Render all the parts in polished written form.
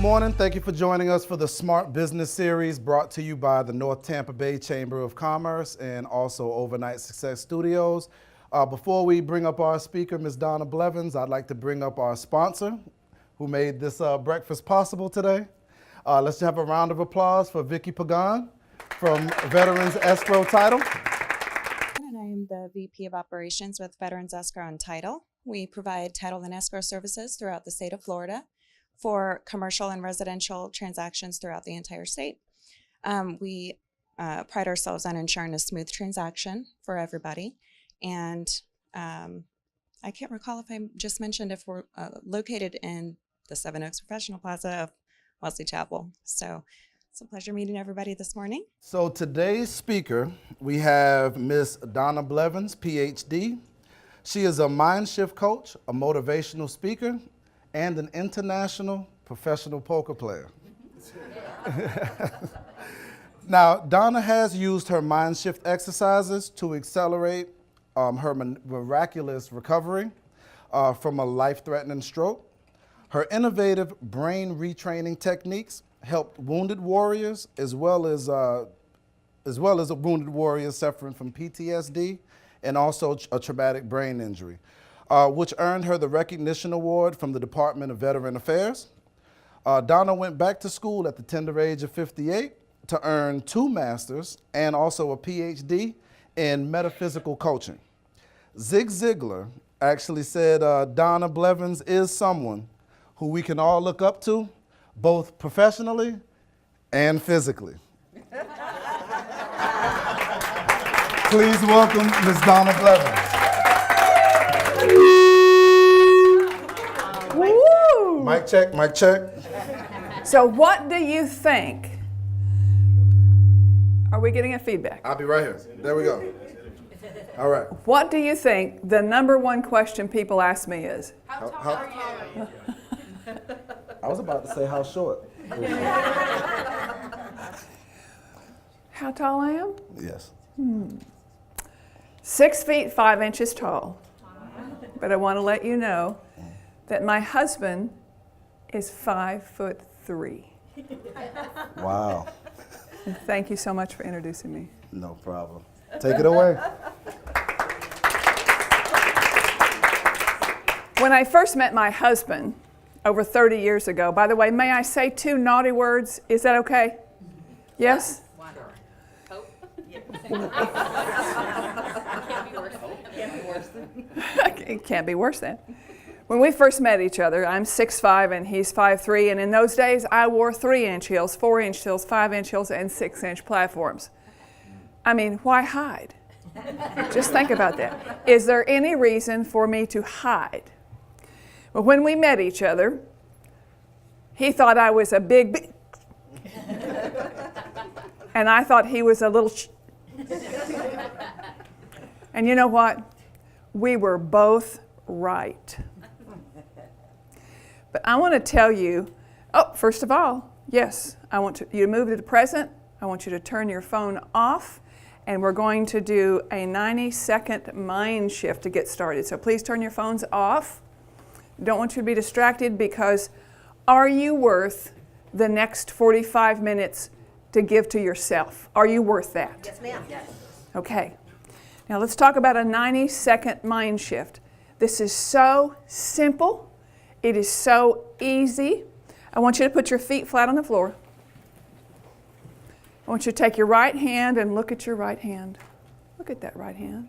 morning. Thank you for joining us for the Smart Business Series brought to you by the North Tampa Bay Chamber of Commerce and also Overnight Success Studios. Before we bring up our speaker, Ms. Donna Blevins, I'd like to bring up our sponsor who made this breakfast possible today. Let's have a round of applause for Vicki Pagan from Veterans Escrow Title. And I am the VP of Operations with Veterans Escrow and Title. We provide title and escrow services throughout the state of Florida for commercial and residential transactions throughout the entire state. We pride ourselves on ensuring a smooth transaction for everybody. And I can't recall if I just mentioned if we're located in the Seven Oaks Professional Plaza of Wesley Chapel. So it's a pleasure meeting everybody this morning. So today's speaker, we have Ms. Donna Blevins, PhD. She is a mind shift coach, a motivational speaker, and an international professional poker player. Now, Donna has used her mind shift exercises to accelerate her miraculous recovery from a life-threatening stroke. Her innovative brain retraining techniques helped wounded warriors as well as wounded warriors suffering from PTSD and also a traumatic brain injury, which earned her the Recognition Award from the Department of Veteran Affairs. Donna went back to school at the tender age of 58 to earn 2 masters and also a PhD in metaphysical coaching. Zig Ziglar actually said Donna Blevins is someone who we can all look up to, both professionally and physically. Please welcome Ms. Donna Blevins. Woo! Mic check, mic check. So what do you think? Are we getting a feedback? I'll be right here. There we go. All right. What do you think the number one question people ask me is? How tall are you? I was about to say how short. How tall I am? Yes. 6 feet 5 inches tall. But I want to let you know that my husband is 5'3". Wow. Thank you so much for introducing me. No problem. Take it away. When I first met my husband over 30 years ago, by the way, may I say 2 naughty words? Is that okay? Yes? It can't be worse than. When we first met each other, I'm 6'5" and he's 5'3", and in those days I wore 3-inch heels, 4-inch heels, 5-inch heels, and 6-inch platforms. I mean, why hide? Just think about that. Is there any reason for me to hide? Well, when we met each other, he thought I was a big and I thought he was a little And you know what? We were both right. But I want to tell you, first of all, yes, I want you to move to the present. I want you to turn your phone off, and we're going to do a 90-second mind shift to get started. So please turn your phones off. Don't want you to be distracted, because are you worth the next 45 minutes to give to yourself? Are you worth that? Yes, ma'am. Yes. Okay. Now let's talk about a 90-second mind shift. This is so simple. It is so easy. I want you to put your feet flat on the floor. I want you to take your right hand and look at your right hand. Look at that right hand.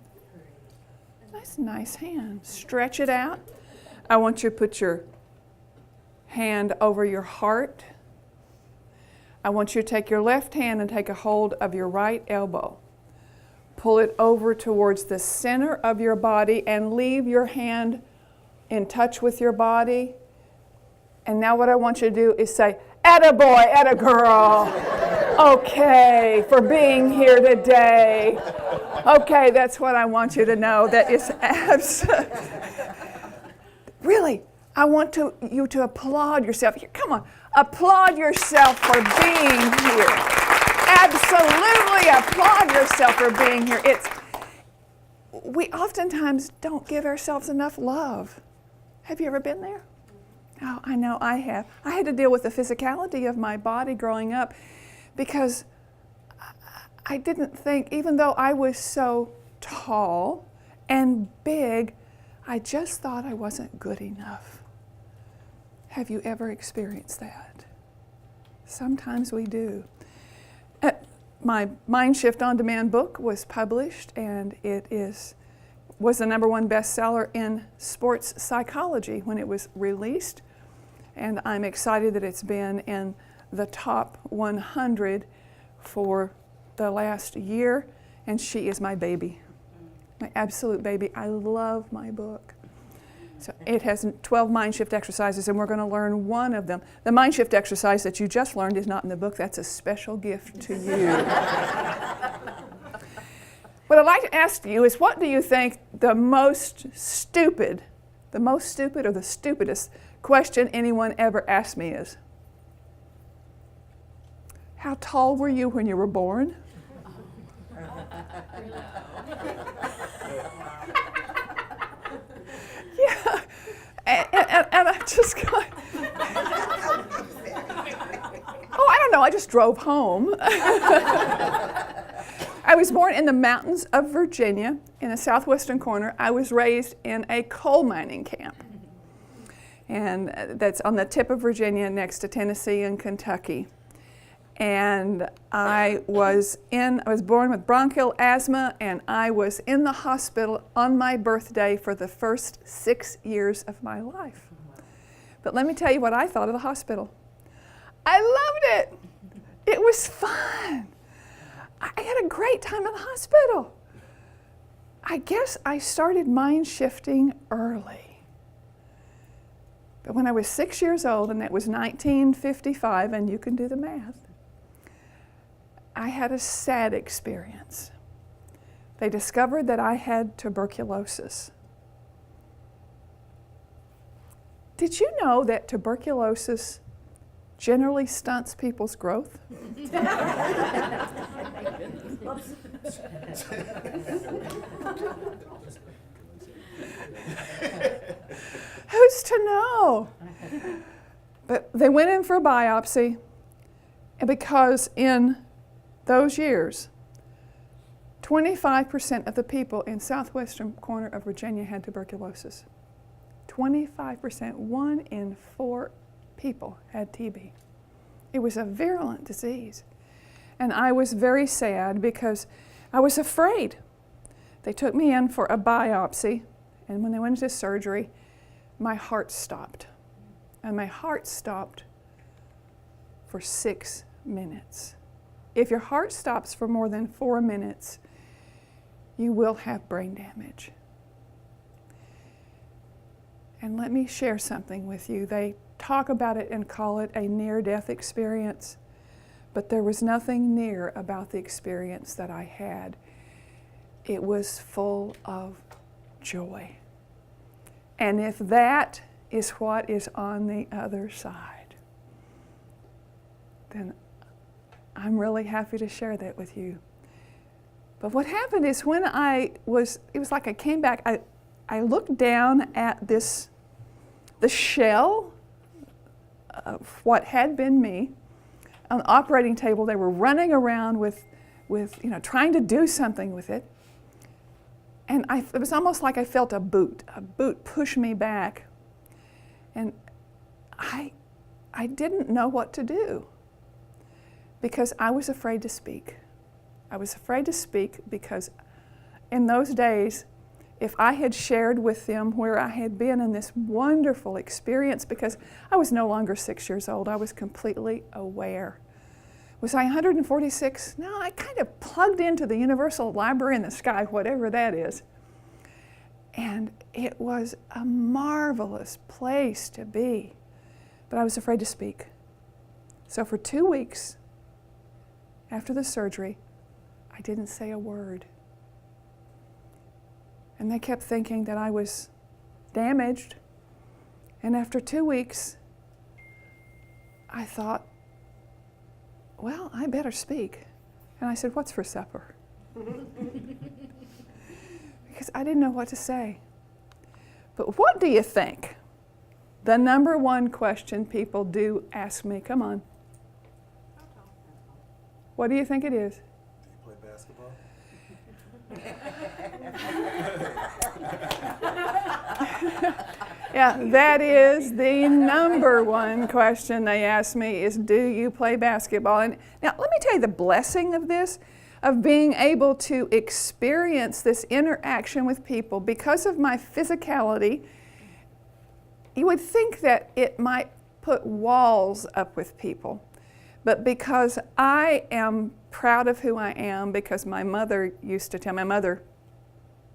That's a nice hand. Stretch it out. I want you to put your hand over your heart. I want you to take your left hand and take a hold of your right elbow. Pull it over towards the center of your body and leave your hand in touch with your body. And now what I want you to do is say, "Attaboy, attagirl." Okay, for being here today. Okay, that's what I want you to know. That is absolutely. Really, I want you to applaud yourself. Here, come on, applaud yourself for being here. Absolutely applaud yourself for being here. We oftentimes don't give ourselves enough love. Have you ever been there? Oh, I know I have. I had to deal with the physicality of my body growing up because I didn't think, even though I was so tall and big, I just thought I wasn't good enough. Have you ever experienced that? Sometimes we do. My Mind Shift On Demand book was published, and it was the #1 bestseller in sports psychology when it was released. And I'm excited that it's been in the top 100 for the last year. And she is my baby, my absolute baby. I love my book. So it has 12 mind shift exercises, and we're going to learn one of them. The mind shift exercise that you just learned is not in the book. That's a special gift to you. What I'd like to ask you is, what do you think the most stupid or the stupidest question anyone ever asked me is? How tall were you when you were born? Yeah, and I just got, oh, I don't know, I just drove home. I was born in the mountains of Virginia, in the southwestern corner. I was raised in a coal mining camp. And that's on the tip of Virginia next to Tennessee and Kentucky. And I was born with bronchial asthma, and I was in the hospital on my birthday for the first 6 years of my life. But let me tell you what I thought of the hospital. I loved it. It was fun. I had a great time in the hospital. I guess I started mind shifting early. But when I was 6 years old, and that was 1955, and you can do the math, I had a sad experience. They discovered that I had tuberculosis. Did you know that tuberculosis generally stunts people's growth? Who's to know? But they went in for a biopsy, and because in those years, 25% of the people in southwestern corner of Virginia had tuberculosis. 25%, 1 in 4 people had TB. It was a virulent disease. And I was very sad because I was afraid. They took me in for a biopsy, and when they went into surgery, my heart stopped. And my heart stopped for 6 minutes. If your heart stops for more than 4 minutes, you will have brain damage. And let me share something with you. They talk about it and call it a near-death experience, but there was nothing near about the experience that I had. It was full of joy. And if that is what is on the other side, then I'm really happy to share that with you. But what happened is when it was like I came back, I looked down at the shell of what had been me. On the operating table, they were running around with trying to do something with it. And it was almost like I felt a boot push me back. And I didn't know what to do because I was afraid to speak. I was afraid to speak because in those days, if I had shared with them where I had been in this wonderful experience, because I was no longer 6 years old, I was completely aware. Was I 146? No, I kind of plugged into the Universal Library in the sky, whatever that is. And it was a marvelous place to be. But I was afraid to speak. So for 2 weeks after the surgery, I didn't say a word. And they kept thinking that I was damaged. And after 2 weeks, I thought, well, I better speak. And I said, what's for supper? Because I didn't know what to say. But what do you think? The number one question people do ask me, come on. What do you think it is? Do you play basketball? Yeah, that is the number one question they ask me is, do you play basketball? And now let me tell you the blessing of this, of being able to experience this interaction with people. Because of my physicality, you would think that it might put walls up with people. But because I am proud of who I am, because my mother used to tell my mother,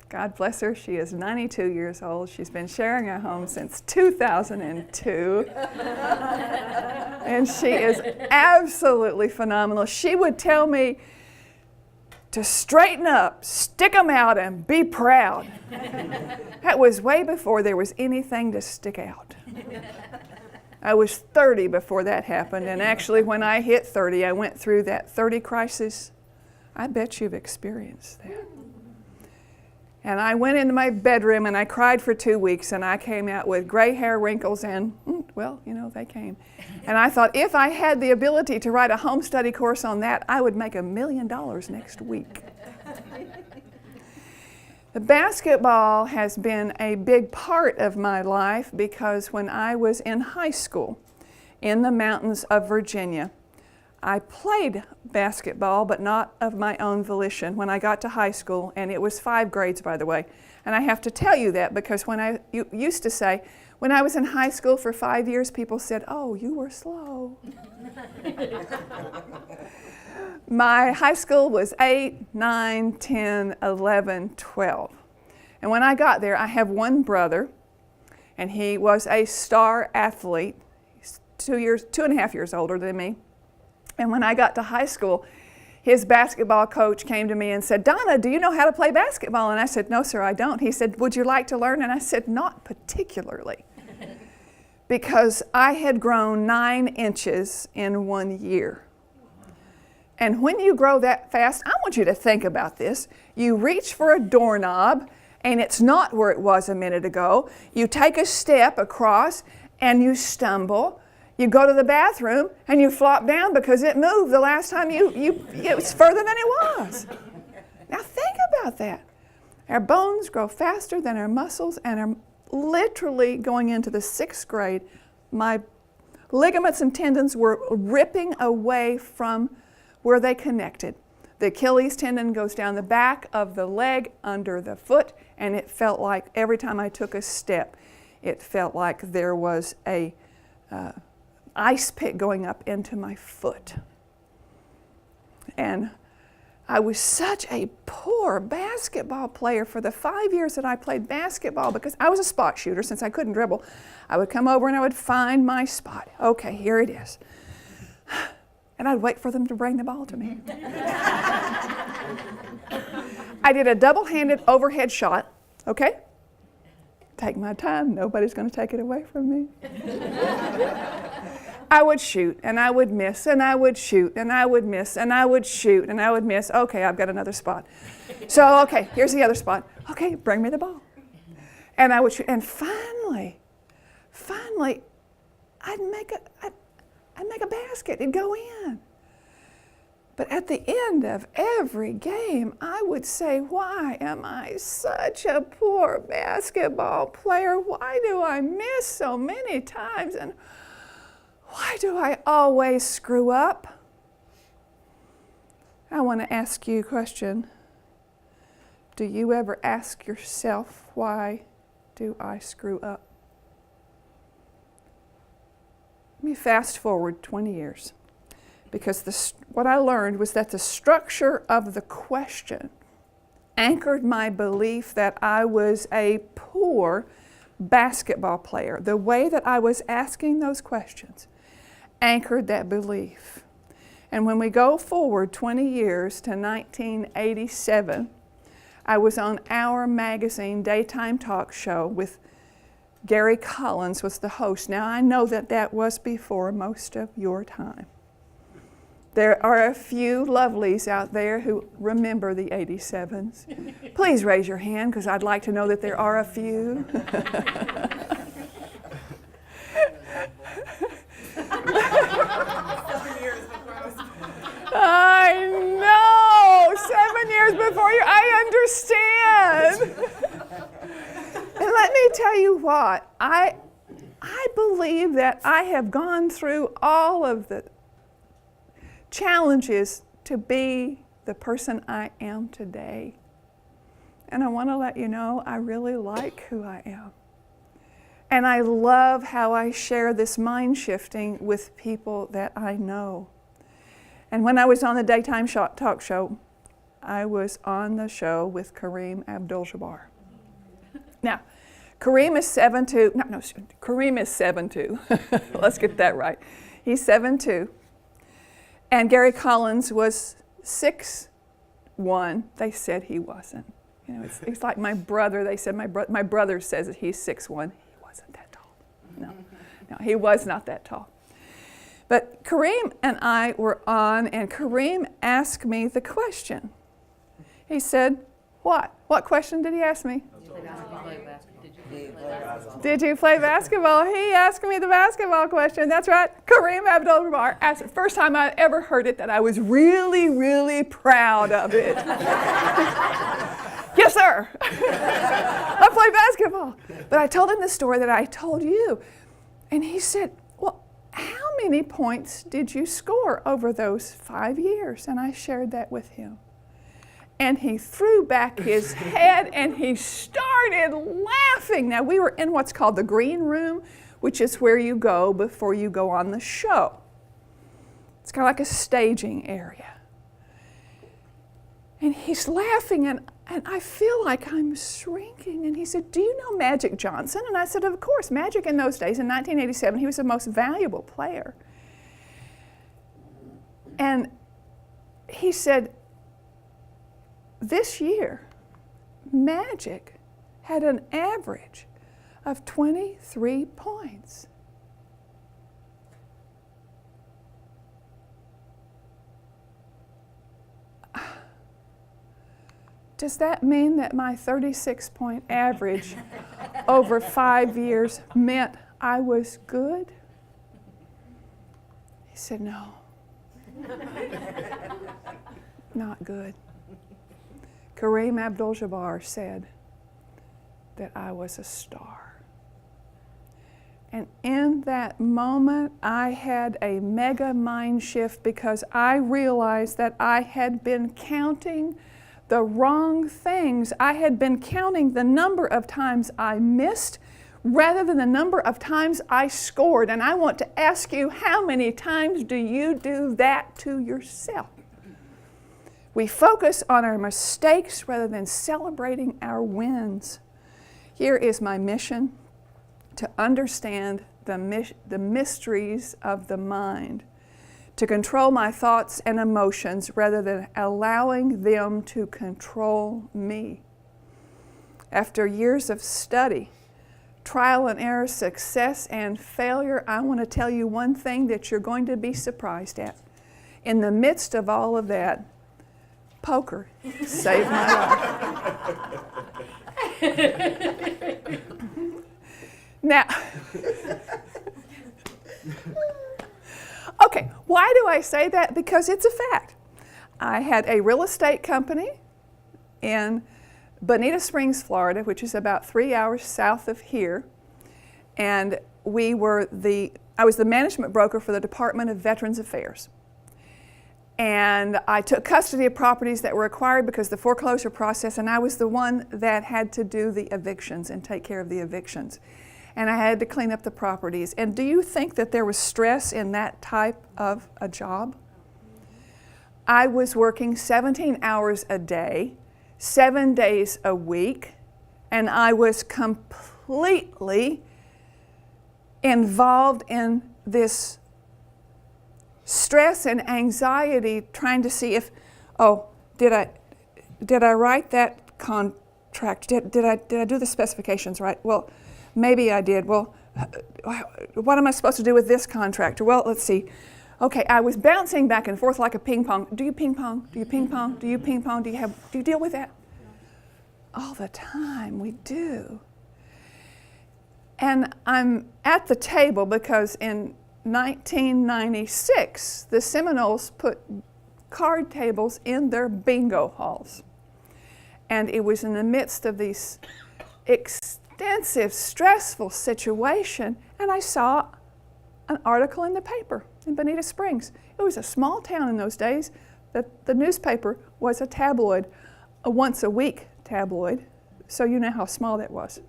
God bless her, she is 92 years old. She's been sharing her home since 2002. And she is absolutely phenomenal. She would tell me to straighten up, stick them out, and be proud. That was way before there was anything to stick out. I was 30 before that happened, and actually when I hit 30, I went through that 30 crisis. I bet you've experienced that. And I went into my bedroom and I cried for 2 weeks, and I came out with gray hair, wrinkles, and, well, you know, they came. And I thought if I had the ability to write a home study course on that, I would make $1 million next week. The basketball has been a big part of my life because when I was in high school in the mountains of Virginia, I played basketball, but not of my own volition when I got to high school, and it was 5 grades, by the way. And I have to tell you that because when you used to say, when I was in high school for 5 years, people said, oh, you were slow. My high school was 8, 9, 10, 11, 12. And when I got there, I have one brother, and he was a star athlete. He's 2.5 years older than me. And when I got to high school, his basketball coach came to me and said, Donna, do you know how to play basketball? And I said, no, sir, I don't. He said, would you like to learn? And I said, not particularly. Because I had grown 9 inches in 1 year. And when you grow that fast, I want you to think about this. You reach for a doorknob, and it's not where it was a minute ago. You take a step across, and you stumble. You go to the bathroom, and you flop down because it moved the last time it was further than it was. Now think about that. Our bones grow faster than our muscles, and are literally going into the 6th grade. My ligaments and tendons were ripping away from where they connected. The Achilles tendon goes down the back of the leg under the foot, and it felt like every time I took a step, it felt like there was a ice pick going up into my foot. And I was such a poor basketball player for the 5 years that I played basketball because I was a spot shooter since I couldn't dribble. I would come over and I would find my spot. Okay, here it is. And I'd wait for them to bring the ball to me. I did a double-handed overhead shot, okay? Take my time, nobody's going to take it away from me. I would shoot, and I would miss, and I would shoot, and I would miss, and I would shoot, and I would miss. Okay, I've got another spot. So, okay, here's the other spot. Okay, bring me the ball. And I would shoot, and finally, I'd make a basket. It'd go in. But at the end of every game, I would say, why am I such a poor basketball player? Why do I miss so many times? And why do I always screw up? I want to ask you a question. Do you ever ask yourself, why do I screw up? Let me fast forward 20 years. Because what I learned was that the structure of the question anchored my belief that I was a poor basketball player. The way that I was asking those questions anchored that belief. And when we go forward 20 years to 1987, I was on Our Magazine daytime talk show with Gary Collins was the host. Now I know that was before most of your time. There are a few lovelies out there who remember the 87s. Please raise your hand because I'd like to know that there are a few. I know, 7 years before you, I understand. And let me tell you what, I believe that I have gone through all of the challenges to be the person I am today. And I want to let you know I really like who I am. And I love how I share this mind shifting with people that I know. And when I was on the daytime talk show, I was on the show with Kareem Abdul-Jabbar. Now, Kareem is 7'2". Kareem is 7'2". Let's get that right. He's 7'2". And Gary Collins was 6'1". They said he wasn't. You know, it's like my brother. They said my brother says that he's 6'1". He wasn't that tall. No, he was not that tall. But Kareem and I were on, and Kareem asked me the question. He said, "What? What question did he ask me?" Did you play basketball? He asked me the basketball question. That's right. Kareem Abdul-Jabbar asked it. First time I ever heard it, that I was really, really proud of it. Yes, sir. I play basketball. But I told him the story that I told you. And he said, "Well, how many points did you score over those 5 years?" And I shared that with him. And he threw back his head and he started laughing. Now, we were in what's called the green room, which is where you go before you go on the show. It's kind of like a staging area. And he's laughing, and I feel like I'm shrinking. And he said, "Do you know Magic Johnson?" And I said, "Of course." Magic in those days, in 1987, he was the most valuable player. And he said, "This year, Magic had an average of 23 points." Does that mean that my 36-point average over 5 years meant I was good? He said, "No, not good." Kareem Abdul-Jabbar said that I was a star. And in that moment, I had a mega mind shift, because I realized that I had been counting the wrong things. I had been counting the number of times I missed rather than the number of times I scored. And I want to ask you, how many times do you do that to yourself? We focus on our mistakes rather than celebrating our wins. Here is my mission: to understand the mysteries of the mind, to control my thoughts and emotions rather than allowing them to control me. After years of study, trial and error, success and failure, I want to tell you one thing that you're going to be surprised at. In the midst of all of that, poker saved my life. Now, okay, why do I say that? Because it's a fact. I had a real estate company in Bonita Springs, Florida, which is about 3 hours south of here. And I was the management broker for the Department of Veterans Affairs. And I took custody of properties that were acquired because of the foreclosure process, and I was the one that had to do the evictions and take care of the evictions. And I had to clean up the properties. And do you think that there was stress in that type of a job? I was working 17 hours a day, 7 days a week, and I was completely involved in this stress and anxiety, trying to see if, did I write that contract? Did I do the specifications right? Well, maybe I did. Well, what am I supposed to do with this contractor? Well, let's see. Okay, I was bouncing back and forth like a ping pong. Do you ping pong? Do you ping pong? Do you ping pong? Do you deal with that? All the time, we do. And I'm at the table because in 1996, the Seminoles put card tables in their bingo halls. And it was in the midst of these extensive, stressful situation, and I saw an article in the paper in Bonita Springs. It was a small town in those days. The newspaper was a tabloid, a once-a-week tabloid, so you know how small that was.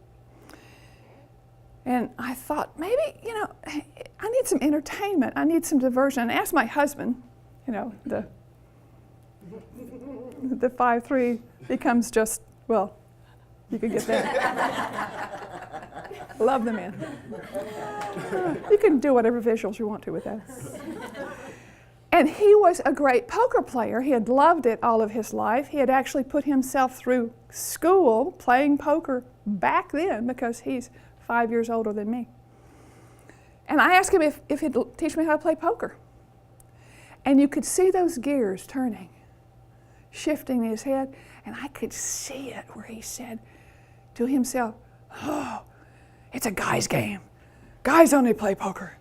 And I thought, maybe, I need some entertainment. I need some diversion. I asked my husband, the 5'3" becomes just, well, you could get that. Love the man. You can do whatever visuals you want to with that. And he was a great poker player. He had loved it all of his life. He had actually put himself through school playing poker back then because he's 5 years older than me. And I asked him if he'd teach me how to play poker. And you could see those gears turning, shifting in his head, and I could see it where he said to himself, "Oh, it's a guy's game. Guys only play poker.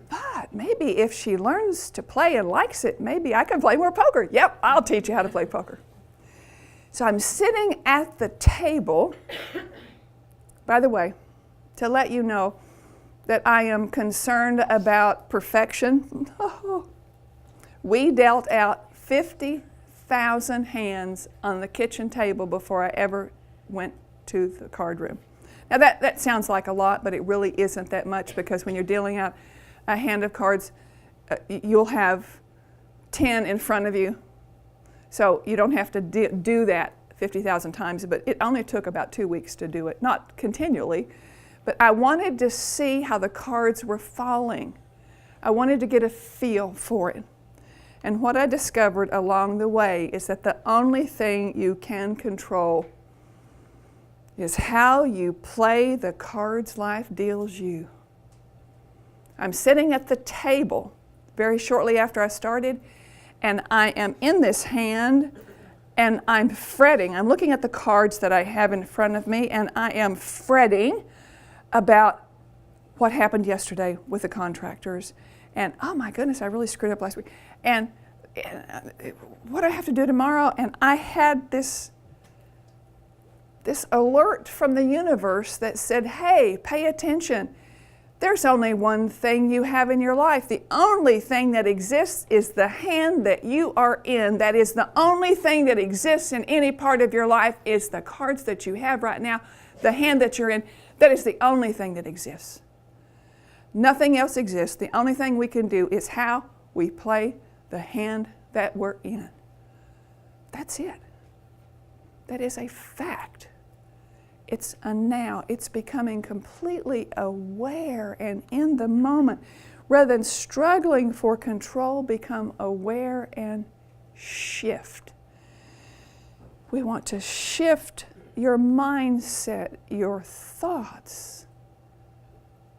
But maybe if she learns to play and likes it, maybe I can play more poker. Yep, I'll teach you how to play poker." So I'm sitting at the table. By the way, to let you know that I am concerned about perfection, we dealt out 50,000 hands on the kitchen table before I ever went to the card room. Now that sounds like a lot, but it really isn't that much, because when you're dealing out a hand of cards, you'll have 10 in front of you. So you don't have to do that 50,000 times, but it only took about 2 weeks to do it, not continually. But I wanted to see how the cards were falling. I wanted to get a feel for it. And what I discovered along the way is that the only thing you can control is how you play the cards life deals you. I'm sitting at the table very shortly after I started, and I am in this hand, and I'm fretting. I'm looking at the cards that I have in front of me, and I am fretting about what happened yesterday with the contractors. And oh my goodness, I really screwed up last week. And what do I have to do tomorrow? And I had this alert from the universe that said, hey, pay attention. There's only one thing you have in your life. The only thing that exists is the hand that you are in. That is the only thing that exists in any part of your life is the cards that you have right now, the hand that you're in. That is the only thing that exists. Nothing else exists. The only thing we can do is how we play the hand that we're in. That's it. That is a fact. It's a now. It's becoming completely aware and in the moment. Rather than struggling for control, become aware and shift. We want to shift your mindset, your thoughts,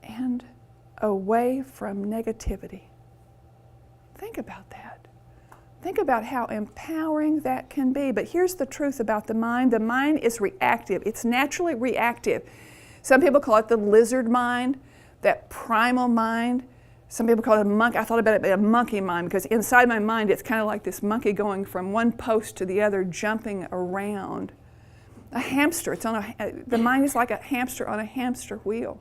and away from negativity. Think about that. Think about how empowering that can be. But here's the truth about the mind. The mind is reactive. It's naturally reactive. Some people call it the lizard mind, that primal mind. Some people call it a monkey. I thought about it being a monkey mind, because inside my mind it's kind of like this monkey going from one post to the other, jumping around. A hamster. The mind is like a hamster on a hamster wheel.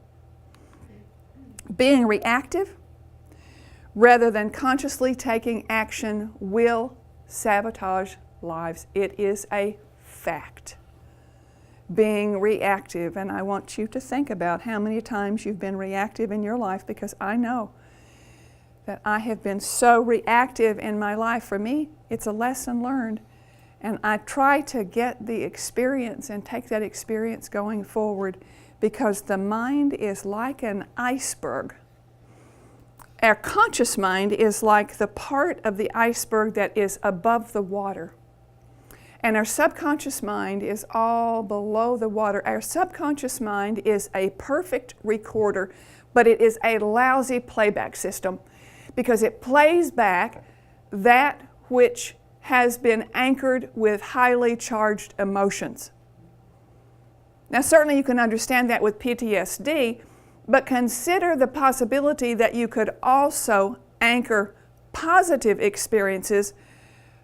Being reactive rather than consciously taking action will sabotage lives. It is a fact. Being reactive, and I want you to think about how many times you've been reactive in your life, because I know that I have been so reactive in my life. For me, it's a lesson learned, and I try to get the experience and take that experience going forward, because the mind is like an iceberg. Our conscious mind is like the part of the iceberg that is above the water. And our subconscious mind is all below the water. Our subconscious mind is a perfect recorder, but it is a lousy playback system, because it plays back that which has been anchored with highly charged emotions. Now, certainly you can understand that with PTSD, but consider the possibility that you could also anchor positive experiences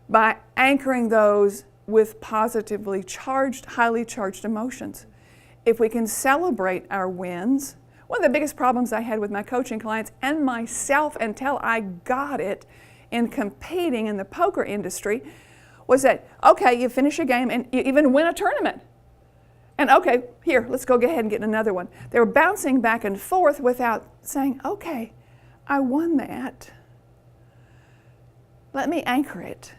by anchoring those with positively charged, highly charged emotions. If we can celebrate our wins, one of the biggest problems I had with my coaching clients and myself until I got it in competing in the poker industry was that, okay, you finish a game and you even win a tournament. And okay, here, let's go ahead and get another one. They were bouncing back and forth without saying, okay, I won that. Let me anchor it.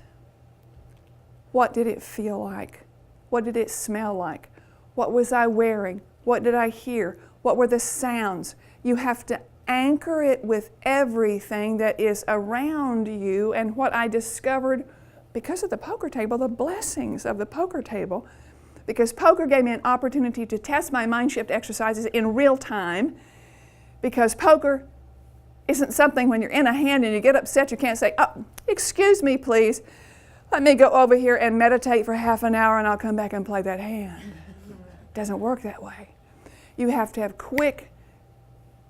What did it feel like? What did it smell like? What was I wearing? What did I hear? What were the sounds? You have to anchor it with everything that is around you. And what I discovered because of the poker table, the blessings of the poker table, because poker gave me an opportunity to test my mind shift exercises in real time, because poker isn't something when you're in a hand and you get upset, you can't say, oh, excuse me, please. Let me go over here and meditate for half an hour and I'll come back and play that hand. It doesn't work that way. You have to have quick,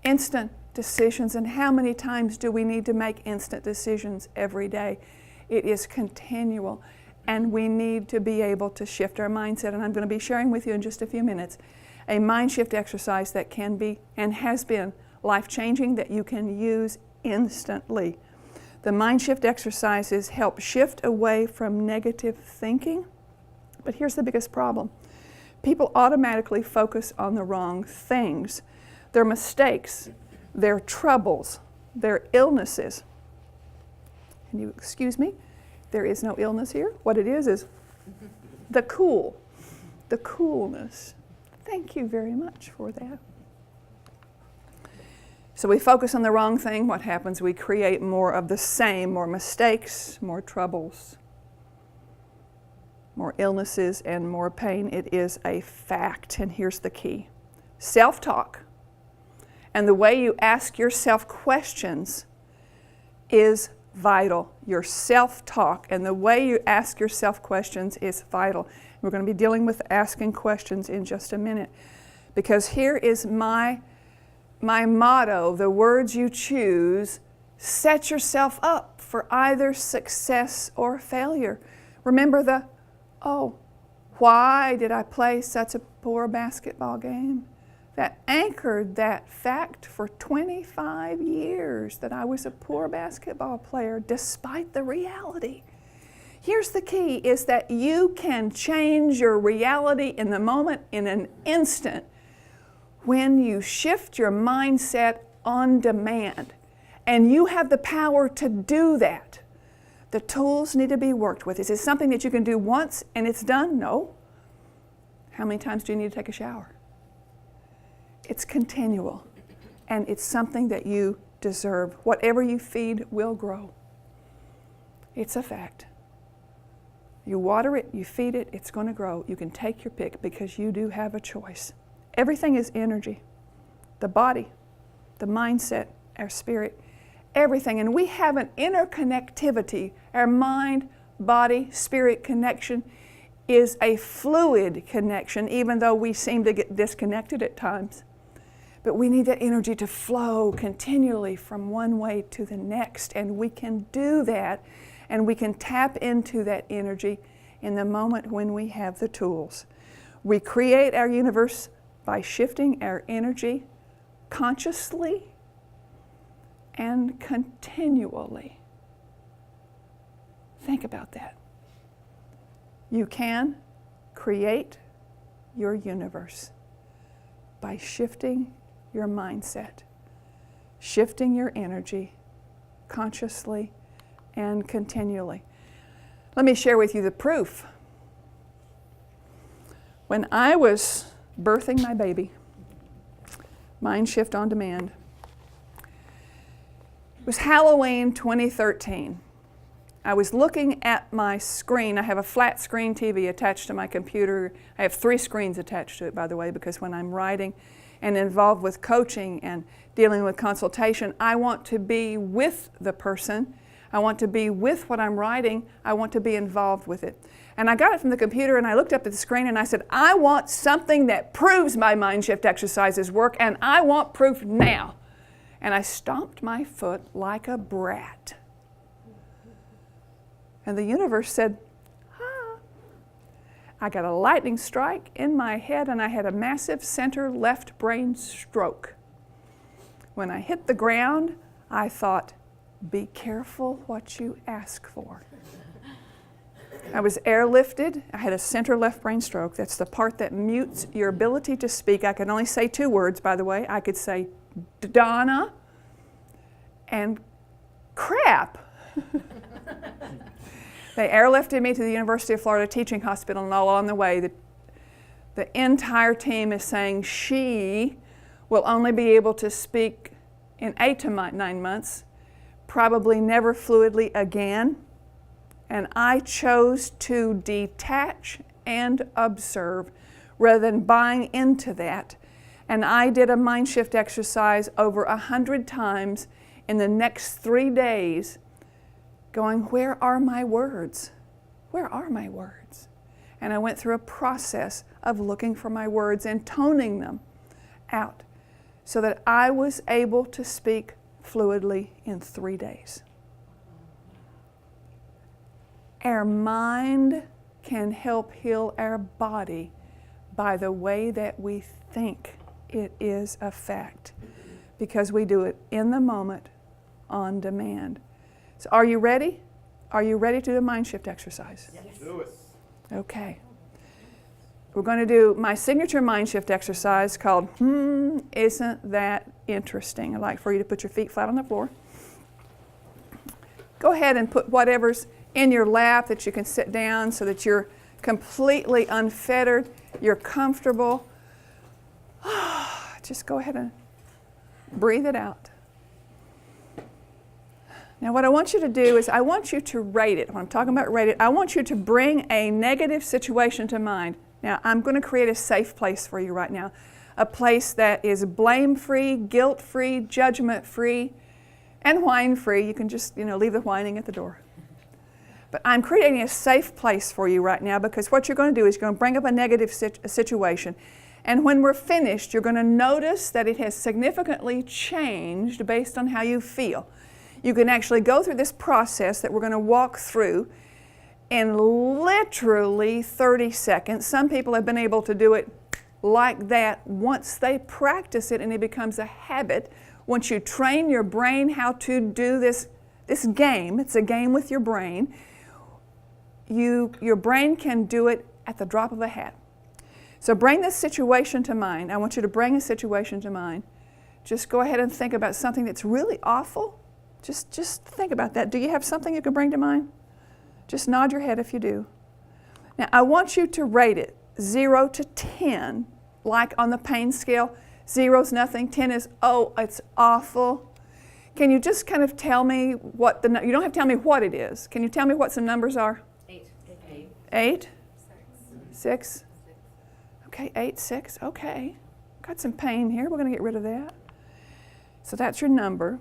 instant decisions. And how many times do we need to make instant decisions every day? It is continual. And we need to be able to shift our mindset. And I'm going to be sharing with you in just a few minutes a mind shift exercise that can be and has been life-changing that you can use instantly. The mind shift exercises help shift away from negative thinking. But here's the biggest problem. People automatically focus on the wrong things. Their mistakes, their troubles, their illnesses. Can you excuse me? There is no illness here. What it is the coolness. Thank you very much for that. So we focus on the wrong thing. What happens? We create more of the same, more mistakes, more troubles, more illnesses, and more pain. It is a fact. And here's the key. Self-talk and the way you ask yourself questions is vital. Your self-talk and the way you ask yourself questions is vital. We're going to be dealing with asking questions in just a minute, because here is my motto: the words you choose set yourself up for either success or failure. Remember why did I play such a poor basketball game? That anchored that fact for 25 years that I was a poor basketball player despite the reality. Here's the key, is that you can change your reality in the moment, in an instant, when you shift your mindset on demand. And you have the power to do that. The tools need to be worked with. Is it something that you can do once and it's done? No. How many times do you need to take a shower? It's continual, and it's something that you deserve. Whatever you feed will grow. It's a fact. You water it, you feed it, it's going to grow. You can take your pick because you do have a choice. Everything is energy. The body, the mindset, our spirit, everything. And we have an interconnectivity. Our mind, body, spirit connection is a fluid connection, even though we seem to get disconnected at times. But we need that energy to flow continually from one way to the next. And we can do that, and we can tap into that energy in the moment when we have the tools. We create our universe by shifting our energy consciously and continually. Think about that. You can create your universe by shifting your mindset, shifting your energy consciously and continually. Let me share with you the proof. When I was birthing my baby, Mind Shift on Demand, it was Halloween 2013. I was looking at my screen. I have a flat screen TV attached to my computer. I have 3 screens attached to it, by the way, because when I'm writing and involved with coaching and dealing with consultation, I want to be with the person. I want to be with what I'm writing. I want to be involved with it. And I got it from the computer, and I looked up at the screen and I said, I want something that proves my mind shift exercises work, and I want proof now. And I stomped my foot like a brat. And the universe said, ah. I got a lightning strike in my head and I had a massive center left brain stroke. When I hit the ground, I thought, be careful what you ask for. I was airlifted. I had a center left brain stroke. That's the part that mutes your ability to speak. I could only say 2 words, by the way. I could say Donna and crap. They airlifted me to the University of Florida Teaching Hospital, and all on the way, the entire team is saying she will only be able to speak in 8 to 9 months, probably never fluidly again. And I chose to detach and observe rather than buying into that. And I did a mind shift exercise over 100 times in the next 3 days, going, where are my words? Where are my words? And I went through a process of looking for my words and toning them out so that I was able to speak fluidly in 3 days. Our mind can help heal our body by the way that we think. It is a fact because we do it in the moment, on demand. So are you ready? Are you ready to do a mind shift exercise? Yes. Do it. Okay. We're going to do my signature mind shift exercise called, isn't that interesting? I'd like for you to put your feet flat on the floor. Go ahead and put whatever's in your lap that you can sit down so that you're completely unfettered, you're comfortable. Just go ahead and breathe it out. Now what I want you to do is I want you to rate it. When I'm talking about rate it, I want you to bring a negative situation to mind. Now I'm going to create a safe place for you right now. A place that is blame-free, guilt-free, judgment-free, and whine-free. You can just, leave the whining at the door. But I'm creating a safe place for you right now because what you're going to do is you're going to bring up a negative situation. And when we're finished, you're going to notice that it has significantly changed based on how you feel. You can actually go through this process that we're going to walk through in literally 30 seconds. Some people have been able to do it like that once they practice it and it becomes a habit. Once you train your brain how to do this game, it's a game with your brain, your brain can do it at the drop of a hat. So bring this situation to mind. I want you to bring a situation to mind. Just go ahead and think about something that's really awful. Just think about that. Do you have something you can bring to mind? Just nod your head if you do. Now I want you to rate it 0 to 10, like on the pain scale. 0 is nothing, 10 is, oh, it's awful. Can you just kind of tell me what you don't have to tell me what it is. Can you tell me what some numbers are? 8. 8? 6? Okay, 8, 6, okay. Got some pain here, we're going to get rid of that. So that's your number.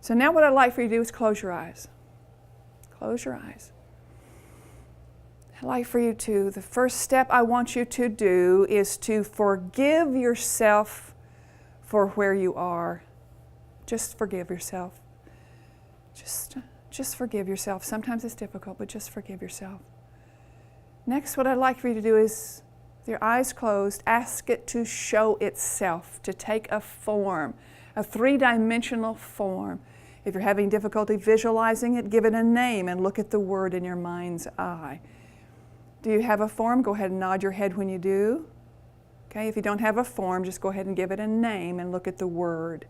So now what I'd like for you to do is close your eyes. Close your eyes. I'd like for you to, the first step I want you to do is to forgive yourself for where you are. Just forgive yourself. Just forgive yourself. Sometimes it's difficult, but just forgive yourself. Next, what I'd like for you to do is, with your eyes closed, ask it to show itself, to take a form, a 3-dimensional form. If you're having difficulty visualizing it, give it a name and look at the word in your mind's eye. Do you have a form? Go ahead and nod your head when you do. Okay, if you don't have a form, just go ahead and give it a name and look at the word.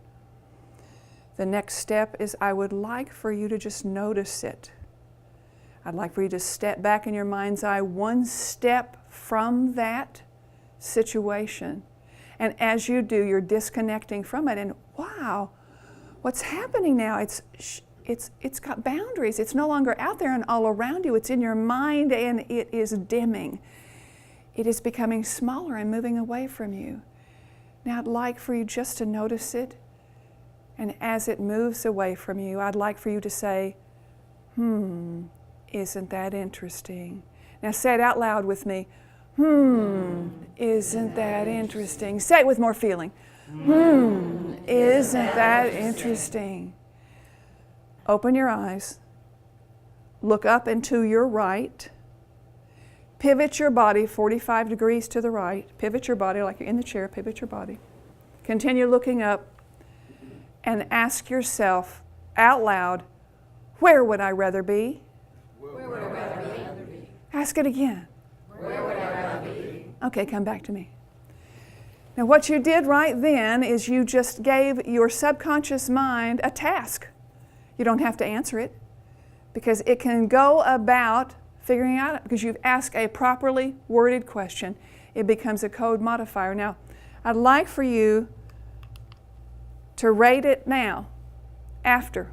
The next step is I would like for you to just notice it. I'd like for you to step back in your mind's eye 1 step from that situation. And as you do, you're disconnecting from it and wow, what's happening now? It's got boundaries. It's no longer out there and all around you. It's in your mind and it is dimming. It is becoming smaller and moving away from you. Now I'd like for you just to notice it. And as it moves away from you, I'd like for you to say, isn't that interesting? Now say it out loud with me. Isn't that interesting? Say it with more feeling. Isn't that interesting? Open your eyes. look up and to your right. Pivot your body 45 degrees to the right. Pivot your body like you're in the chair. Pivot your body. Continue looking up and ask yourself out loud, where would I rather be? Where would I rather be? Ask it again. Where would I rather be? Okay, come back to me. Now what you did right then is you just gave your subconscious mind a task. You don't have to answer it because it can go about figuring out, because you've asked a properly worded question. It becomes a code modifier. Now, I'd like for you to rate it now, after.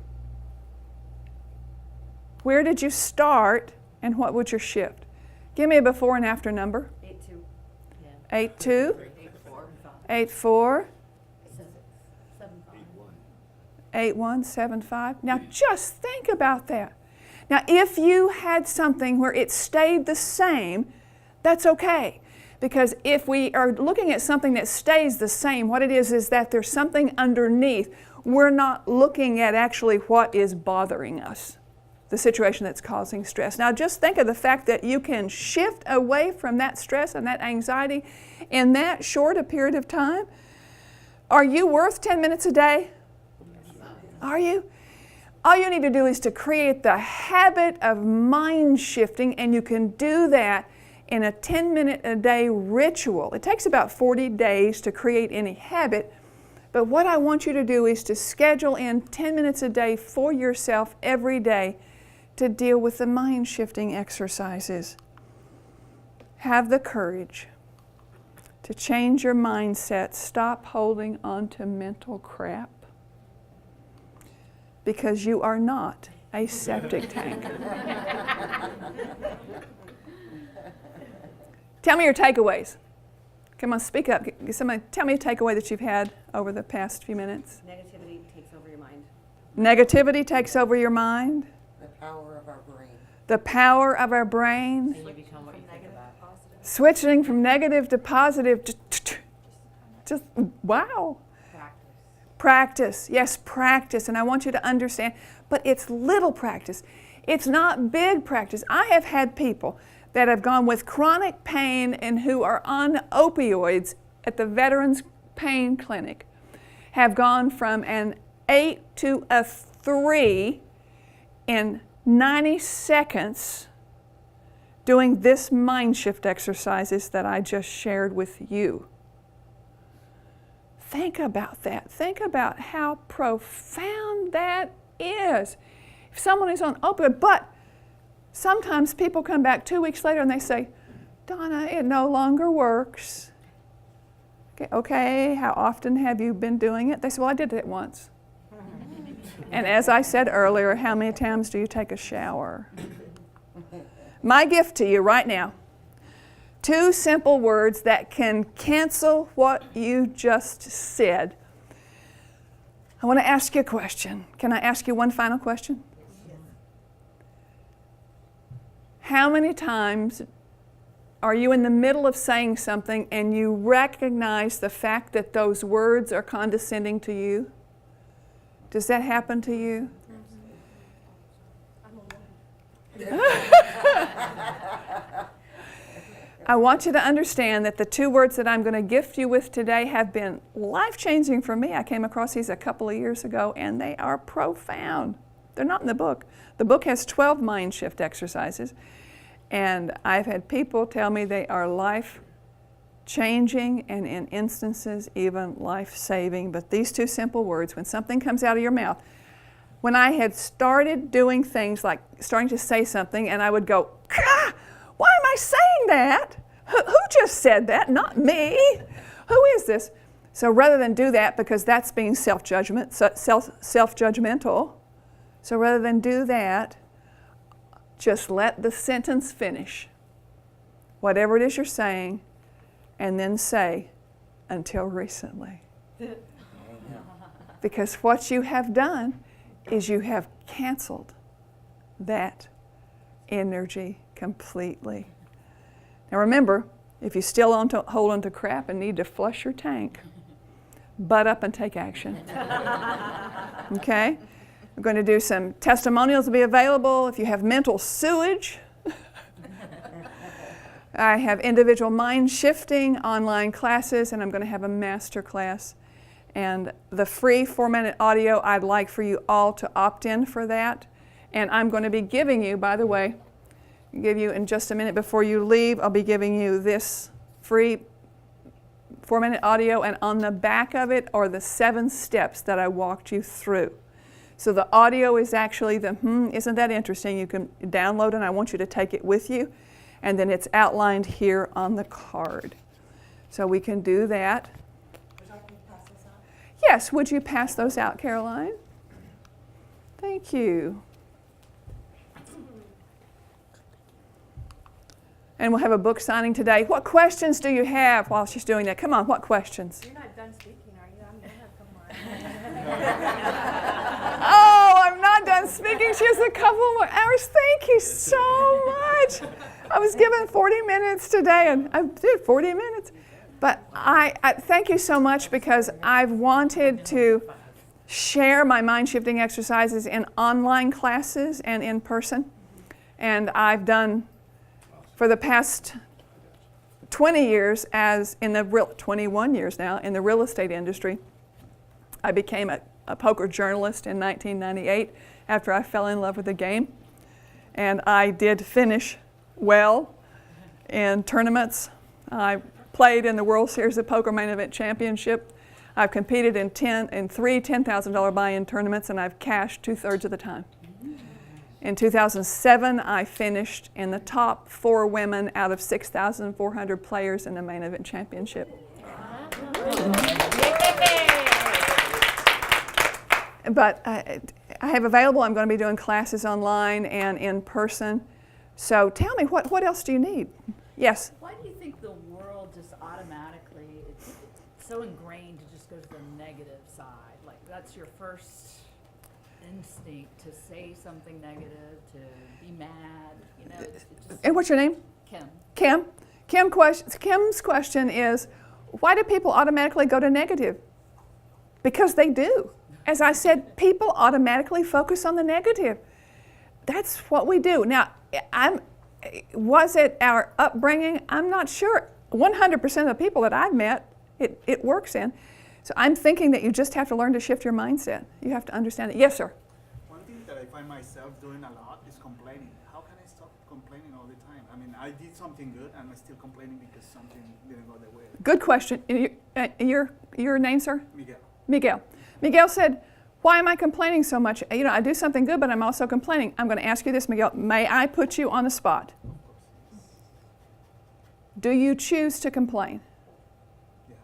Where did you start and what would your shift? Give me a before and after number. 8-2. 8-2. 8-4. 8-4. 7-5. 8-1-7-5. Now just think about that. Now if you had something where it stayed the same, that's okay. Because if we are looking at something that stays the same, what it is that there's something underneath. We're not looking at actually what is bothering us, the situation that's causing stress. Now just think of the fact that you can shift away from that stress and that anxiety in that short a period of time. Are you worth 10 minutes a day? Are you? All you need to do is to create the habit of mind shifting, and you can do that in a 10-minute-a-day ritual. It takes about 40 days to create any habit, but what I want you to do is to schedule in 10 minutes a day for yourself every day to deal with the mind shifting exercises. Have the courage to change your mindset. Stop holding on to mental crap, because you are not a septic tank. Tell me your takeaways. Come on, speak up. Somebody tell me a takeaway that you've had over the past few minutes. Negativity takes over your mind. Negativity takes over your mind. The power of our brain. The power of our brain. And you become what you think about. Switching from negative to positive. Just wow. Practice. Yes, practice. And I want you to understand, but it's little practice. It's not big practice. I have had people that have gone with chronic pain and who are on opioids at the Veterans Pain Clinic, have gone from an 8 to a 3 in 90 seconds doing this mind shift exercises that I just shared with you. Think about that. Think about how profound that is. If someone is on opioid, but sometimes people come back 2 weeks later and they say, Donna, it no longer works. Okay, how often have you been doing it? They say, well, I did it once. And as I said earlier, how many times do you take a shower? My gift to you right now, 2 simple words that can cancel what you just said. I want to ask you a question. Can I ask you one final question? Yes. How many times are you in the middle of saying something and you recognize the fact that those words are condescending to you? Does that happen to you? I want you to understand that the 2 words that I'm going to gift you with today have been life-changing for me. I came across these a couple of years ago, and they are profound. They're not in the book. The book has 12 mind shift exercises, and I've had people tell me they are life-changing and in instances even life-saving. But these 2 simple words, when something comes out of your mouth, when I had started doing things like starting to say something and I would go, "Gah! Why am I saying that? Who just said that? Not me. Who is this?" So rather than do that, because that's being self-judgmental, so rather than do that, just let the sentence finish. Whatever it is you're saying, and then say, "until recently." Because what you have done is you have canceled that energy completely. Now remember, if you still hold on to crap and need to flush your tank, butt up and take action. Okay? We're going to do some testimonials will be available if you have mental sewage. I have individual mind shifting online classes, and I'm going to have a master class. And the free 4-minute audio, I'd like for you all to opt in for that. And I'm going to be giving you, by the way, give you in just a minute before you leave, I'll be giving you this free 4-minute audio, and on the back of it are the 7 steps that I walked you through. So the audio is actually the, isn't that interesting? You can download it, and I want you to take it with you. And then it's outlined here on the card. So we can do that. Yes, would you pass those out, Caroline? Thank you. And we'll have a book signing today. What questions do you have while she's doing that? Come on, what questions? You're not done speaking, are you? I'm gonna come on. Oh, I'm not done speaking. She has a couple more hours. Thank you so much. I was given 40 minutes today, and I did 40 minutes. But I thank you so much, because I've wanted to share my mind-shifting exercises in online classes and in person. And I've done, for the past 20 years, 21 years now, in the real estate industry. I became a poker journalist in 1998 after I fell in love with the game. And I did finish well in tournaments. I played in the World Series of Poker Main Event Championship. I've competed in 3 $10,000 buy-in tournaments, and I've cashed 2/3 of the time. In 2007, I finished in the top 4 women out of 6,400 players in the Main Event Championship. But I have available, I'm going to be doing classes online and in person. So tell me, what else do you need? Yes? Why do you think the world just automatically, it's so ingrained to just go to the negative side? Like, that's your first instinct, to say something negative, to be mad, you know? It just, And what's your name? Kim. Kim's question is, why do people automatically go to negative? Because they do. As I said, people automatically focus on the negative. That's what we do. Now, was it our upbringing? I'm not sure. 100% of the people that I've met, it works in. So I'm thinking that you just have to learn to shift your mindset. You have to understand it. Yes, sir? One thing that I find myself doing a lot is complaining. How can I stop complaining all the time? I mean, I did something good and I'm still complaining because something didn't go the way. Good question. Your name, sir? Miguel. Miguel said, why am I complaining so much? You know, I do something good, but I'm also complaining. I'm going to ask you this, Miguel. May I put you on the spot? Do you choose to complain? Yeah.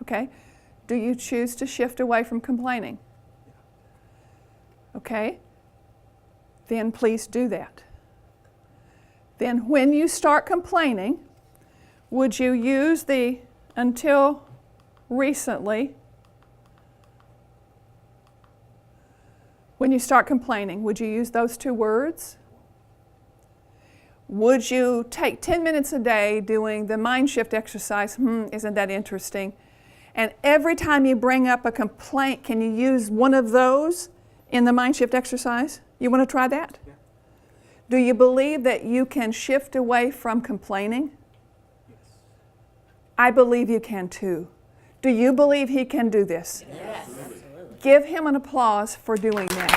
Okay. Do you choose to shift away from complaining? Yeah. Okay. Then please do that. Then when you start complaining, would you use the until recently? When you start complaining, would you use those 2 words? Would you take 10 minutes a day doing the mind shift exercise? Isn't that interesting? And every time you bring up a complaint, can you use one of those in the mind shift exercise? You want to try that? Yeah. Do you believe that you can shift away from complaining? Yes. I believe you can too. Do you believe he can do this? Yes. Give him an applause for doing that.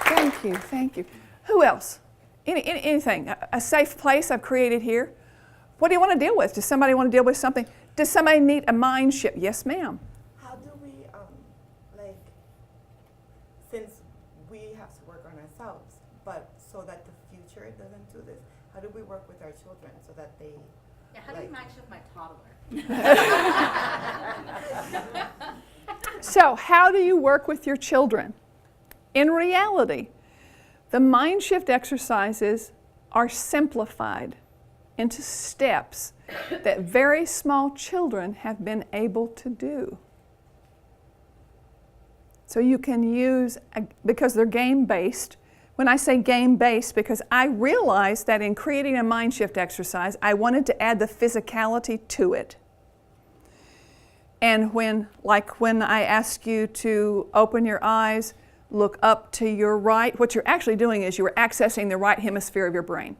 Thank you. Who else? Anything? A safe place I've created here? What do you want to deal with? Does somebody want to deal with something? Does somebody need a mind shift? Yes, ma'am. How do we, since we have to work on ourselves, but so that the future doesn't do this, how do we work with our children so that they... Yeah, how do you match with my toddler? So, how do you work with your children? In reality, the mind shift exercises are simplified into steps that very small children have been able to do. So you can use, because they're game-based. When I say game-based, because I realized that in creating a mind shift exercise, I wanted to add the physicality to it. And when I ask you to open your eyes, look up to your right, what you're actually doing is you're accessing the right hemisphere of your brain.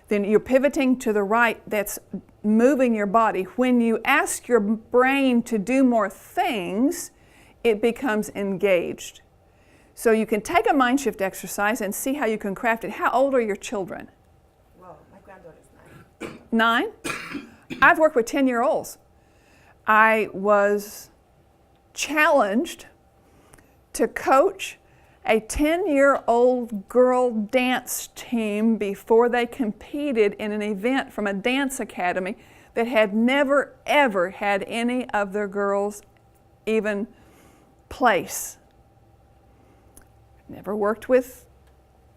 Then you're pivoting to the right, that's moving your body. When you ask your brain to do more things, it becomes engaged. So you can take a mind shift exercise and see how you can craft it. How old are your children? Well, my granddaughter's 9. 9? I've worked with 10-year-olds. I was challenged to coach a 10-year-old girl dance team before they competed in an event from a dance academy that had never, ever had any of their girls even place. Never worked with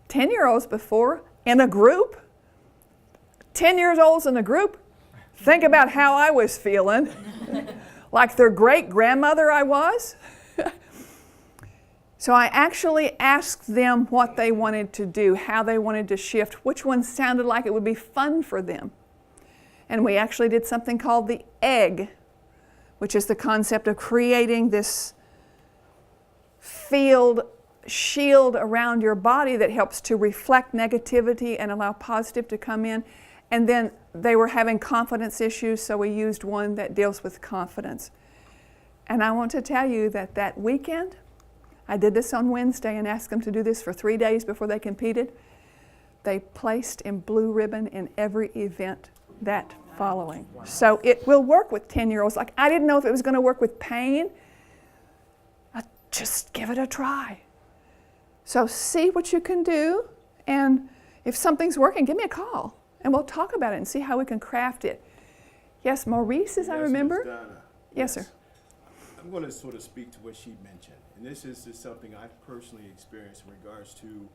10-year-olds before in a group. 10-year-olds in a group. Think about how I was feeling. Like their great-grandmother I was. So I actually asked them what they wanted to do, how they wanted to shift, which one sounded like it would be fun for them. And we actually did something called the egg, which is the concept of creating this field shield around your body that helps to reflect negativity and allow positive to come in. And then they were having confidence issues, so we used one that deals with confidence. And I want to tell you that that weekend, I did this on Wednesday and asked them to do this for 3 days before they competed. They placed in blue ribbon in every event that following. Wow. So it will work with 10-year-olds. Like, I didn't know if it was going to work with pain. Just give it a try. So see what you can do, and if something's working, give me a call, and we'll talk about it and see how we can craft it. Yes, Maurice, as I remember. Ms. Donna. Yes, sir. I'm going to sort of speak to what she mentioned, and this is something I've personally experienced in regards to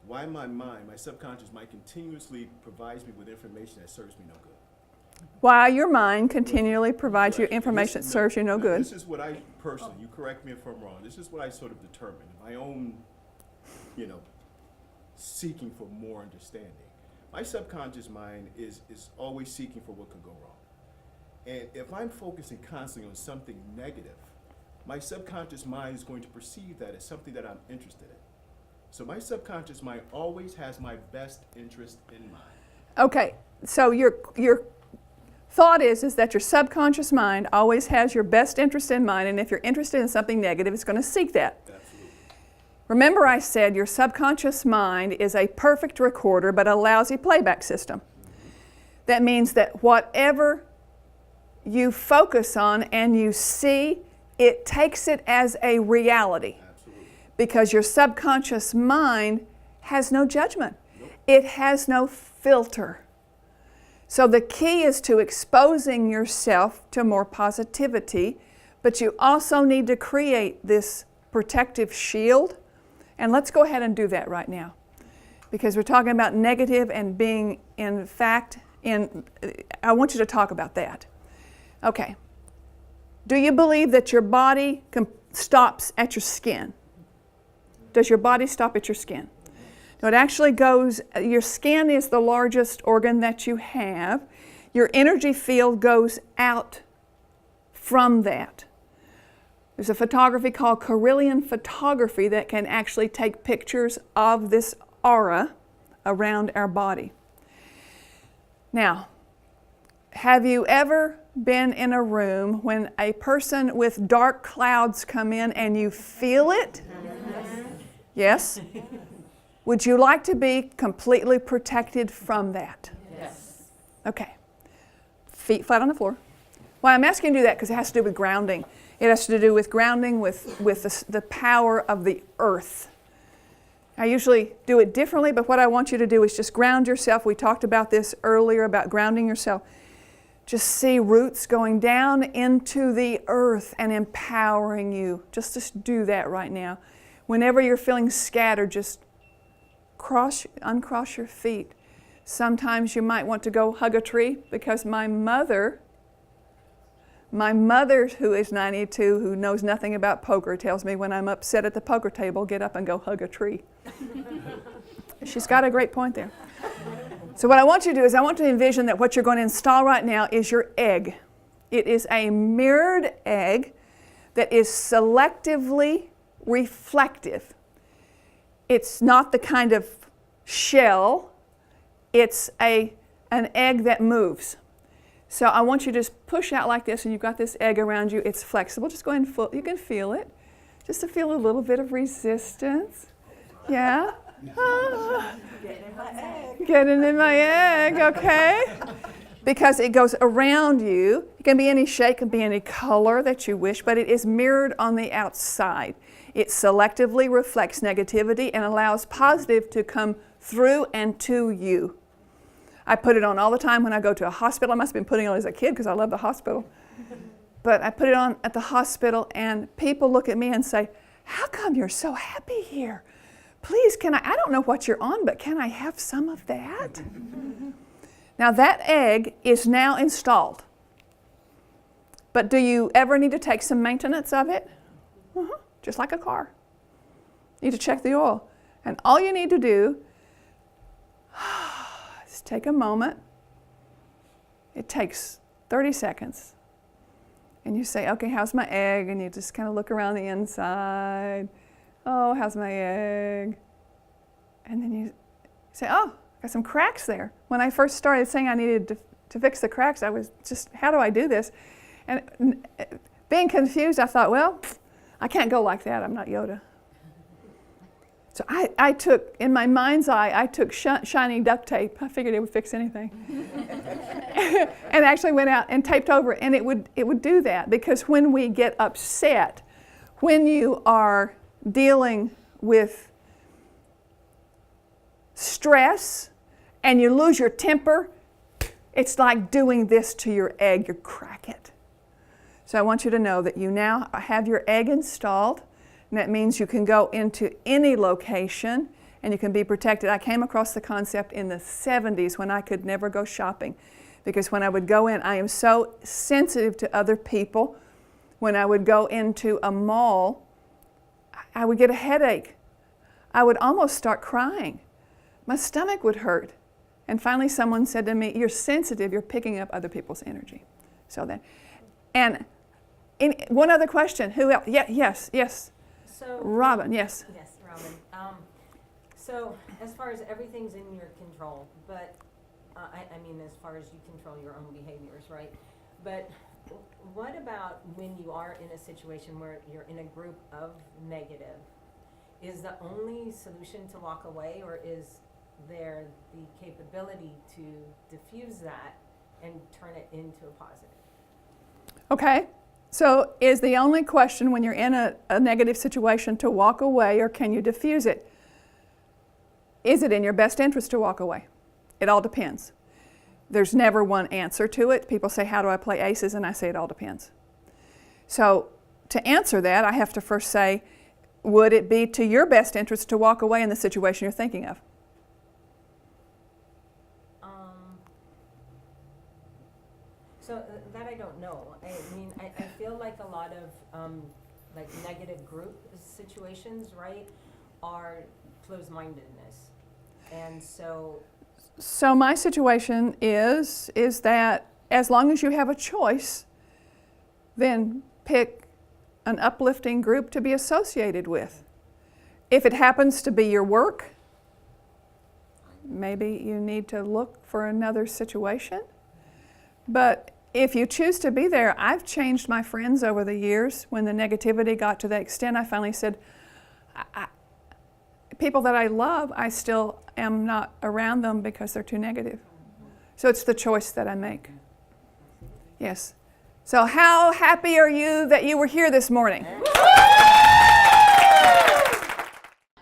why my mind, my subconscious mind, continuously provides me with information that serves me no good. While your mind continually provides you information that serves you no good. This is what I personally, you correct me if I'm wrong, this is what I sort of determined, my own, seeking for more understanding. My subconscious mind is always seeking for what could go wrong. And if I'm focusing constantly on something negative, my subconscious mind is going to perceive that as something that I'm interested in. So my subconscious mind always has my best interest in mind. Okay, so your thought is that your subconscious mind always has your best interest in mind, and if you're interested in something negative, it's going to seek that. Absolutely. Remember I said your subconscious mind is a perfect recorder but a lousy playback system. That means that whatever you focus on and you see, it takes it as a reality. Absolutely. Because your subconscious mind has no judgment. Nope. It has no filter. So the key is to exposing yourself to more positivity, but you also need to create this protective shield. And let's go ahead and do that right now. Because we're talking about negative and being, in fact, I want you to talk about that. Okay. Do you believe that your body stops at your skin? Does your body stop at your skin? No, it actually goes, your skin is the largest organ that you have. Your energy field goes out from that. There's a photography called Carillion photography that can actually take pictures of this aura around our body. Now, have you ever been in a room when a person with dark clouds come in and you feel it? Yes? Would you like to be completely protected from that? Yes. Okay. Feet flat on the floor. Well, I'm asking you to do that because it has to do with grounding. It has to do with grounding with the power of the earth. I usually do it differently, but what I want you to do is just ground yourself. We talked about this earlier, about grounding yourself. Just see roots going down into the earth and empowering you. Just do that right now. Whenever you're feeling scattered, just uncross your feet. Sometimes you might want to go hug a tree, because my mother, who is 92, who knows nothing about poker, tells me when I'm upset at the poker table, get up and go hug a tree. She's got a great point there. So what I want you to do is I want you to envision that what you're going to install right now is your egg. It is a mirrored egg that is selectively reflective. It's not the kind of shell, it's an egg that moves. So I want you to just push out like this, and you've got this egg around you. It's flexible. Just go ahead and you can feel it. Just to feel a little bit of resistance. Yeah? Getting in my egg, okay? Because it goes around you. It can be any shape, it can be any color that you wish, but it is mirrored on the outside. It selectively reflects negativity and allows positive to come through and to you. I put it on all the time when I go to a hospital. I must have been putting it on as a kid because I love the hospital. But I put it on at the hospital, and people look at me and say, "How come you're so happy here? Please, I don't know what you're on, but can I have some of that?" Now that egg is now installed. But do you ever need to take some maintenance of it? Just like a car. You need to check the oil. And all you need to do is take a moment. It takes 30 seconds. And you say, "Okay, how's my egg?" And you just kind of look around the inside. "Oh, how's my egg?" And then you say, "Oh, got some cracks there." When I first started saying I needed to fix the cracks, I was just, how do I do this? And being confused, I thought, well, I can't go like that. I'm not Yoda. So I took, in my mind's eye, I took shiny duct tape. I figured it would fix anything. And actually went out and taped over it, and it would do that. Because when we get upset, when you are dealing with stress and you lose your temper, it's like doing this to your egg. You crack it. So I want you to know that you now have your egg installed. And that means you can go into any location and you can be protected. I came across the concept in the 70s when I could never go shopping. Because when I would go in, I am so sensitive to other people. When I would go into a mall, I would get a headache. I would almost start crying. My stomach would hurt. And finally someone said to me, "You're sensitive, you're picking up other people's energy." So then, and one other question. Who else? Yes. So, Robin, yes. Yes, Robin. So as far as everything's in your control, but I mean as far as you control your own behaviors, right? But what about when you are in a situation where you're in a group of negative? Is the only solution to walk away, or is there the capability to diffuse that and turn it into a positive? Okay. So is the only question when you're in a negative situation to walk away, or can you diffuse it? Is it in your best interest to walk away? It all depends. There's never one answer to it. People say, "How do I play aces?" And I say it all depends. So to answer that, I have to first say, would it be to your best interest to walk away in the situation you're thinking of? So that I don't know. I mean, I feel like a lot of like negative group situations, right, are closed-mindedness. And so my situation is that as long as you have a choice, then pick an uplifting group to be associated with. If it happens to be your work, maybe you need to look for another situation. But if you choose to be there, I've changed my friends over the years. When the negativity got to that extent, I finally said, people that I love, I still am not around them because they're too negative. So it's the choice that I make. Yes. So how happy are you that you were here this morning?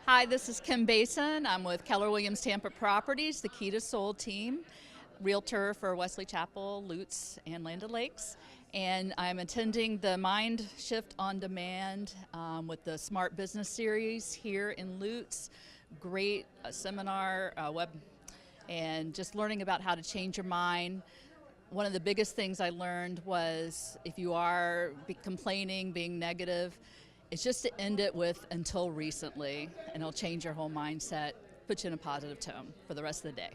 Hi, this is Kim Basin. I'm with Keller Williams Tampa Properties, the Key to Soul team, realtor for Wesley Chapel, Lutz, and Land O'Lakes. And I'm attending the Mind Shift on Demand with the Smart Business Series here in Lutz. Great seminar, web, and just learning about how to change your mind. One of the biggest things I learned was if you are complaining, being negative, it's just to end it with "until recently," and it'll change your whole mindset, put you in a positive tone for the rest of the day.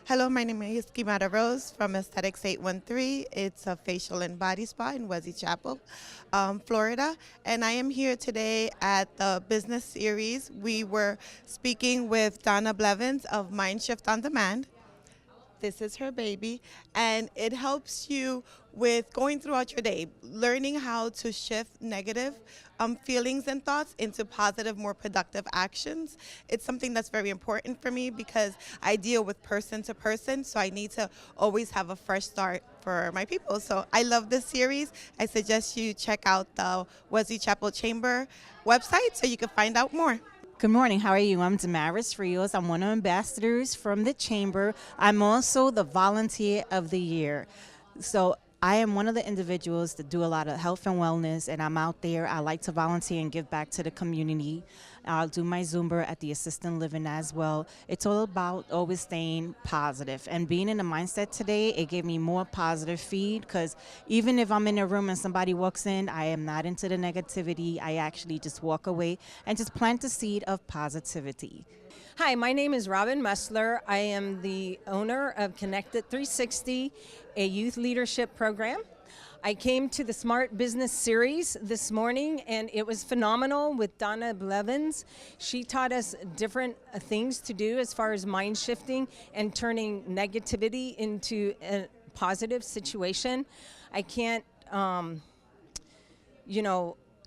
Hello, my name is Kimara Rose from Aesthetics 813. It's a facial and body spa in Wesley Chapel, Florida. And I am here today at the business series. We were speaking with Donna Blevins of Mindshift On Demand. This is her baby, and it helps you with going throughout your day, learning how to shift negative feelings and thoughts into positive, more productive actions. It's something that's very important for me because I deal with person to person, so I need to always have a fresh start for my people. So I love this series. I suggest you check out the Wesley Chapel Chamber website so you can find out more. Good morning. How are you? I'm Damaris Rios. I'm one of the ambassadors from the Chamber. I'm also the Volunteer of the Year. So I am one of the individuals that do a lot of health and wellness, and I'm out there. I like to volunteer and give back to the community. I'll do my Zumba at the assisted living as well. It's all about always staying positive. And being in the mindset today, it gave me more positive feed because even if I'm in a room and somebody walks in, I am not into the negativity. I actually just walk away and just plant the seed of positivity. Hi, my name is Robin Messler. I am the owner of Connected 360, a youth leadership program. I came to the Smart Business Series this morning, and it was phenomenal with Donna Blevins. She taught us different things to do as far as mind shifting and turning negativity into a positive situation. I can't,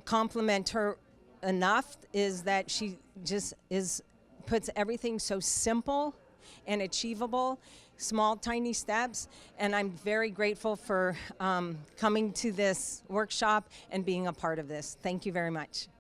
compliment her enough, is that she just puts everything so simple and achievable, small, tiny steps, and I'm very grateful for coming to this workshop and being a part of this. Thank you very much.